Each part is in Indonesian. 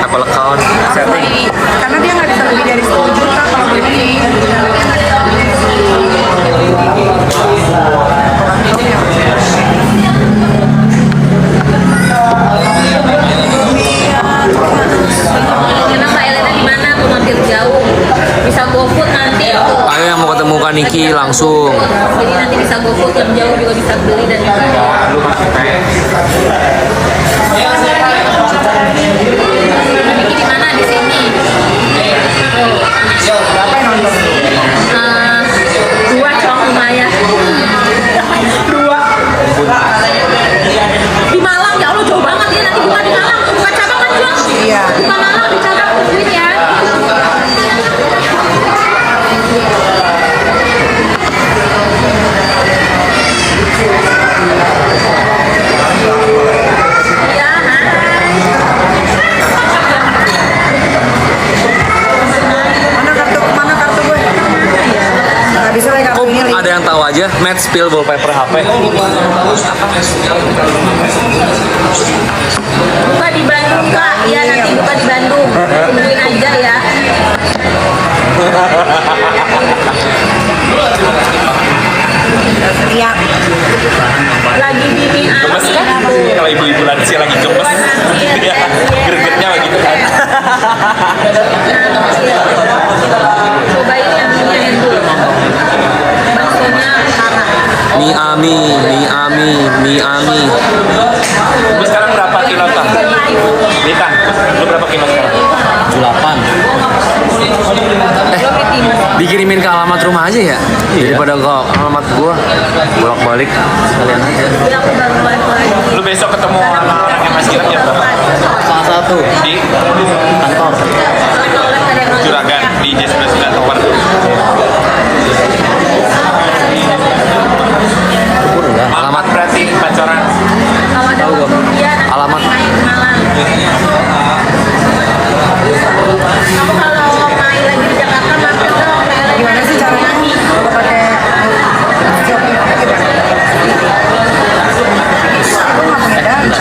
Apple account setting. Karena dia nggak bisa lebih dari 10 juta kalau beli. Emang Mbak Elena di mana tuh mampir jauh? Bisa GoFood nanti tuh. Ayo yang mau ketemu Kak Niki langsung. Jadi nanti bisa GoFood yang jauh juga bisa beli dan juga. Niki di mana di sini? Berapa yang nonton? Dua cong lumayan. Dua. Di Malang ya Allah jauh banget ya nanti bukan di Malang bukan cabang kan Jong? Iya. Bukan Malang di cabang tungguin ya. Iya, hai. Mana kartu gue? Nggak bisa lagi kartu ini. Ada yang tahu aja Matte Spill wallpaper HP. Buka di Bandung Kak, iya nanti buka di Bandung. Tungguin aja ya. Lihat. Lagi bini Gemes kan? aku. Kalau ibu-ibu lansia lagi gemes, ya gregetnya begitu kan. Cobain yang ini dulu. Baksonya parah. Mie Ami. Lu sekarang berapa kilo Kak? Nita, lu berapa kilo sekarang? 78. Dikirimin ke alamat rumah aja ya? Daripada ke alamat gua bolak-balik sekalian aja. Dia aku baru live lagi. Lu besok ketemu anak-anak yang Mas Gilang ya? Salah satu di kantor Juragan di J99 Tower. Alamat berarti pacaran. Kalau ada dia Alamat. main ke Malang. Kamu kalau main lagi di Jakarta mampir dong kayak lagi Gimana sih caranya? Kalau pakai shopping apa gimana? Aku nggak punya dana.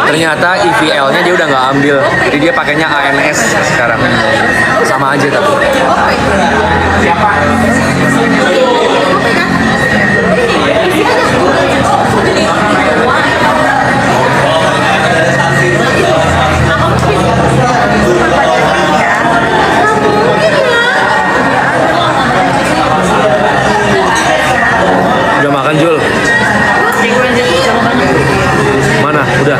Ternyata IVL-nya dia udah nggak ambil, jadi dia pakainya ANS sekarang. Sama aja tapi. Siapa? Udah makan Jul? Mana? Udah.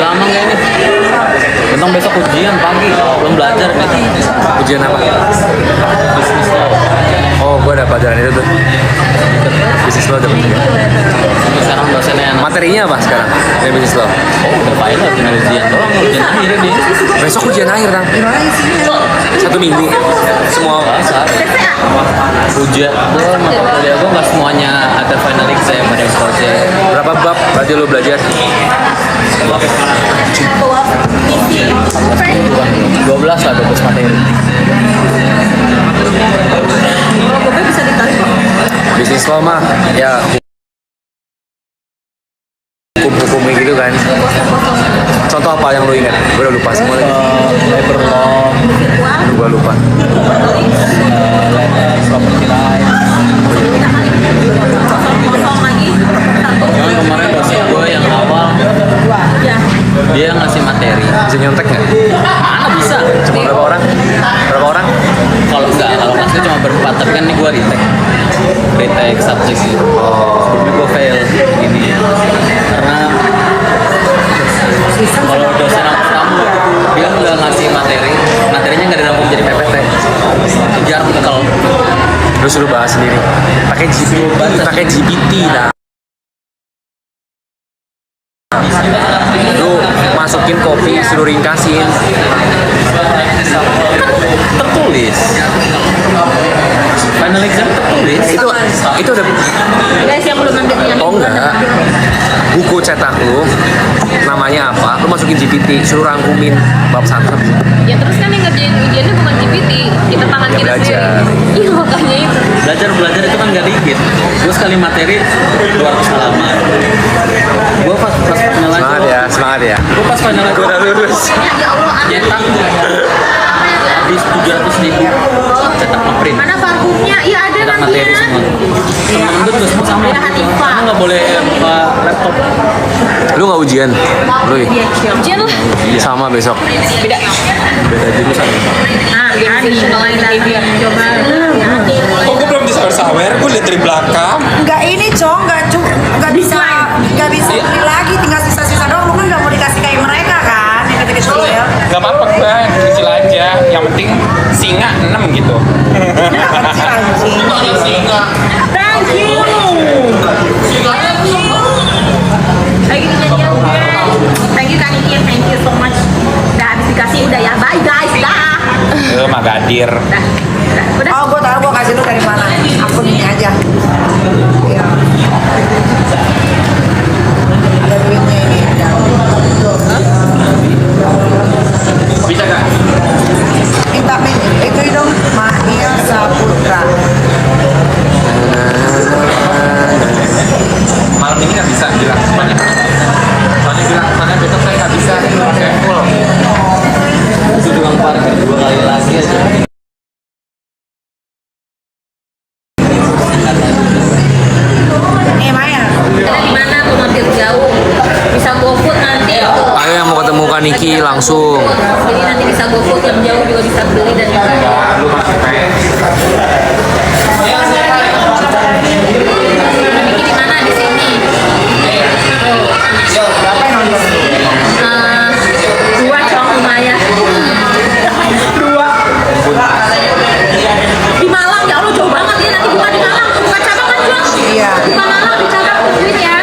Lama nggak ini? Tentang besok ujian pagi, belum belajar nih. Ujian apa? Bisnis lo. Oh, gua ada pelajaran itu tuh. Bisnis lo ada penting. Sekarang dosennya enak. Materinya apa sekarang? Dari bisnis lo? Oh, udah pilot, tinggal ujian doang, ujian akhir nih. Besok ujian akhir, Tang. 1 minggu. Semua Biasa. Ujian, gue mata kuliah gue nggak semuanya ada final exam, ada yang project. berapa bab berarti lo belajar? 12 lah, 12 materi. Kalau gue bisa ditarik kok. Bisnis lo mah ya hukum-hukumnya gitu kan. Contoh apa yang lo ingat? Gue udah lupa semua lagi. Labor law, Gue lupa. property rights. Kosong lagi. Satu. Cuman kemarin dosen gue yang awal, Ya. dia ngasih materi. Bisa nyontek nggak? Mana bisa? Cuma berapa orang? Berapa orang? Kalau enggak, kalau ngasih cuma berempat, tapi kan ini gue retake subjek sih. Sebelumnya gue fail gini. Karena kalau dosen aku kamu, dia nggak ngasih materi, materinya nggak dirangkum jadi PPT. Jarang kalau Lu suruh bahas sendiri. Pakai GPT lah. Lu masukin kopi, suruh ringkasin. tertulis tertulis. Final exam tertulis. Itu ada. Guys yang belum ambil yang Oh enggak. Buku cetak lu namanya apa? Lu masukin GPT, suruh rangkumin bab 1. Ya terus kan yang ngerjain ujiannya bukan GPT, kita tangan Ya, kita belajar. sendiri. Iya makanya itu. Belajar itu kan gak dikit. Gue sekali materi 200 halaman. Gue pas final Semangat ya, semangat ya. Gue pas final Gua udah lulus. Ya Allah, nyetak habis 700.000 cetak ngeprint. mana parfumnya? Iya ada Cetak materi nantinya. semua. Temen-temen tuh terus sama. Ya, Hanifah. Kamu nggak boleh buka laptop. Lu nggak ujian? Rui? Ujian lah. Sama besok. Beda. Beda jurusan. Nah, additional behavior. Coba. Kok gue belum disawer-sawer, gue liat dari belakang. Enggak ini, Cong, enggak bisa beli lagi, tinggal sisa-sisa doang. Lu kan enggak mau dikasih kayak mereka kan, yang kecil-kecil. Gak apa-apa gue, kecil aja. Yang penting singa 6 gitu. Kecil anjing. Singa. Thank you. Lagi nyanyi udah. Thank you Kak Niki, thank you so much. Udah habis dikasih udah ya. Bye guys, dah. Magadir. Udah. Udah. Oh, gue tahu gue kasih lu dari mana. Akun ini aja. Iya. Ada duitnya ini. Bisa gak? Minta itu dong, Mahia Saputra. Malam ini gak bisa bilang semuanya. Soalnya bilang mana besok saya gak bisa pakai full. Itu tukang parkir 2 kali lagi aja. Nih, Maya. Ada di mana tuh mampir jauh. Bisa GoFood nanti. Ayo yang mau ketemu Kak Niki langsung. Jadi nanti bisa GoFood yang jauh juga bisa beli dan Lu masih pengen. Niki di mana di sini? Dua Cong lumayan. Di Malang ya Allah jauh banget ya nanti buka di Malang buka cabang kan Cong? Iya. Buka Malang di cabang tungguin ya.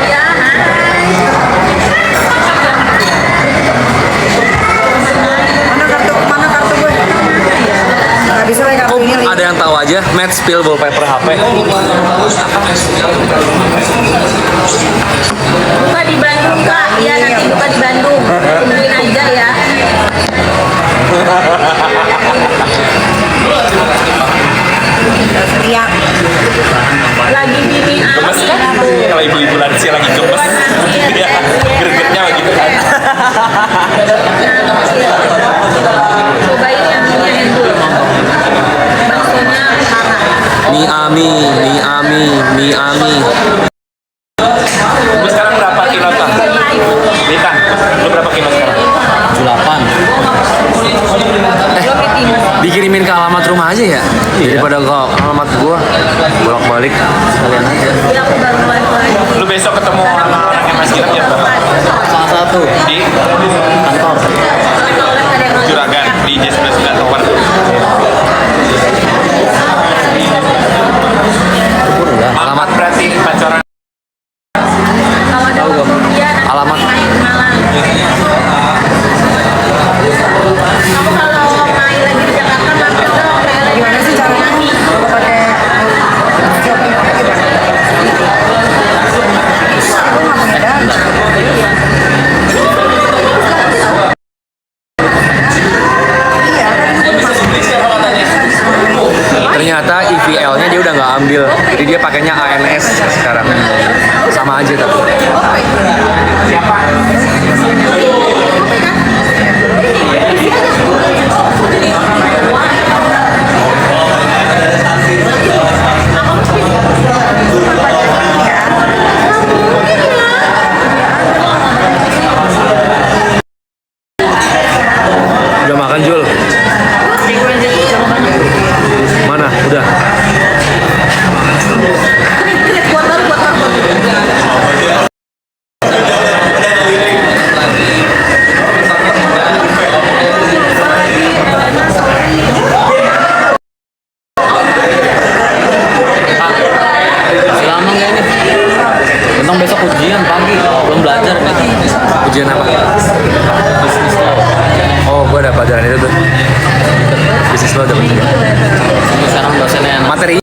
Iya, hai. Mana kartu gue? Nggak bisa pakai kartu Oh, ini. Li. ada yang tahu aja, Matt spill wallpaper HP. Buka di Bandung Kak, iya nanti buka di Bandung. Tungguin aja ya. Teriak. Lagi gini Gemes kan? Kalau ibu-ibu lansia lagi gemes. Dia gregetnya begitu kan. Cobain yang ini yang dulu. Baksonya parah. Miami. Lu sekarang berapa kilo Tan? Litan, lu berapa kilo sekarang? 78. Dikirimin ke alamat rumah aja ya? Daripada ke alamat gua bolak-balik. Sekalian aja. Ya aku baru balik lagi. Lu besok ketemu sama orang yang masih ya berapa? Salah satu Di kantor. Juragan, di J99 Tower. Alamat berarti pacaran. Kalau ada waktu dia nanti Alamat. main ke Malang. Kamu kalau main lagi di Jakarta mampir dong kayak lagi Gimana sih caranya? Kalau pakai shopping pakai gimana? Aku nggak punya dana. Iya kan? Ternyata IVL-nya dia udah nggak ambil, jadi dia pakainya ANS sekarang. Sama aja tapi. Udah makan Jul? Mana? Udah. belum belajar nih. Ujian apa? Bisnis law. Oh, gue ada pelajaran itu tuh. Bisnis lo ada penting. Ini sekarang dosennya yang Materinya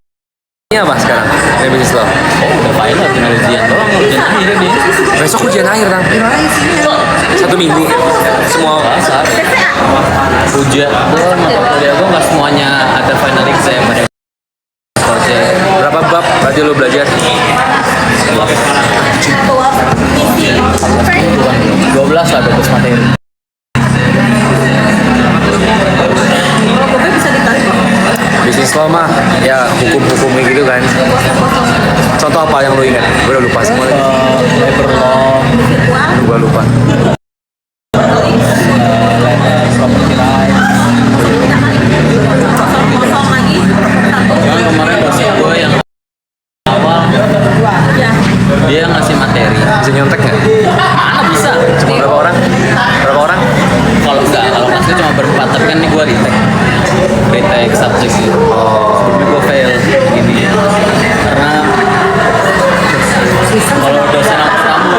apa sekarang? Ini bisnis lo. udah final, tinggal ujian doang, ujian akhir ini. Besok ujian akhir, Tang. Gimana isinya? 1 minggu. Semua Saat ujian gue mata kuliah gue nggak semuanya ada final exam, ada project. berapa bab berarti lo belajar? 12 lah, 12 materi. Bisnis lo mah ya hukum-hukum kayak gitu kan. Contoh apa yang lo ingat? Gue udah lupa semua lagi. Labor law, Gue lupa. property rights. Kosong lagi. Cuman kemarin dosen gue yang awal dia ngasih materi. Bisa nyontek nggak? Mana bisa? Cuma berapa orang? Berapa orang? Kalau ngasih cuma berempat, tapi kan ini gue retake subjek sih. Sebelumnya gue fail gini ya. Karena kalau dosen kamu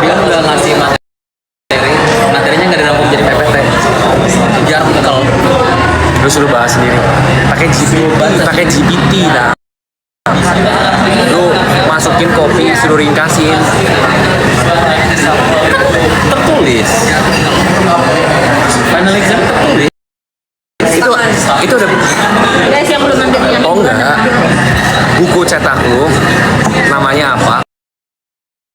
dia nggak ngasih materinya nggak dirangkum jadi PPT. Jar bekal. Lo suruh bahas sendiri. Pakai GPT nah. Lo masukin kopi, suruh ringkasin. Tertulis. Final exam tertulis. Itu udah Guys yang belum ambil yang oh enggak. Buku cetak lo namanya apa?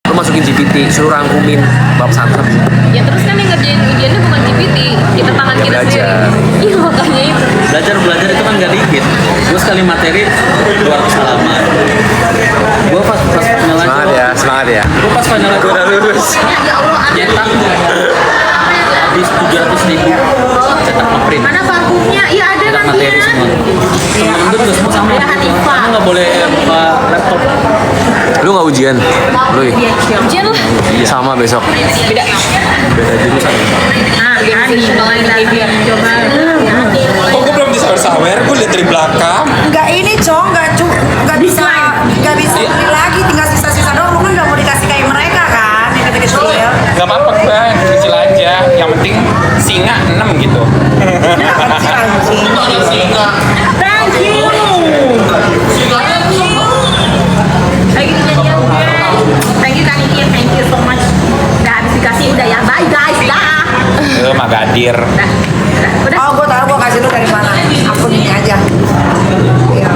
Lo masukin GPT, suruh rangkumin bab 1 sampai sini. Ya terus kan yang ngerjain ujiannya bukan GPT, kita tangan kita Belajar. sendiri. Iya makanya itu. Belajar itu kan gak dikit. Gue sekali materi 200 halaman. Gue pas final Semangat ya. Gue pas final Gue udah lulus. Ya Allah ada. cetak habis 700.000 cetak ngeprint. Mana parfumnya? Iya ada Cetak nanti. materi semua. Temen-temen gue juga semua sama. Ya Hanifah. Kamu nggak boleh buka laptop. Lu nggak ujian? Lu ya? Ujian lah. Sama besok. Beda. Beda jurusan. Ah, mulai lagi. Coba. Kok gue belum disawer-sawer, gue lihat dari belakang. Enggak ini, Cong, enggak bisa beli lagi, tinggal sisa-sisa doang. Lu kan enggak mau dikasih kayak mereka kan, yang kecil-kecil. Gak apa-apa gue, yang kecil aja. Yang penting singa 6 gitu. Singa. Thank you. Lagi nyanyi Thank you Kanikin, thank you so much. Udah habis dikasih udah ya. Bye guys, dah. Magadir. Udah. Oh, gue tahu gue kasih lu dari mana. Akun ini aja. Iya.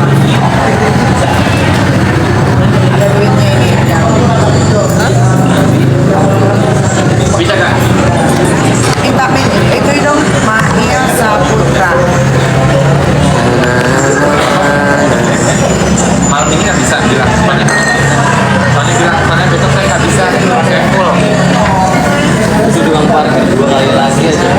Ada duitnya ini. Bisa gak? Minta itu dong, Mahia Saputra. Malam ini gak bisa bilang semuanya. Soalnya bilang kemana besok saya gak bisa. Saya full. Itu doang parkir 2 kali lagi aja.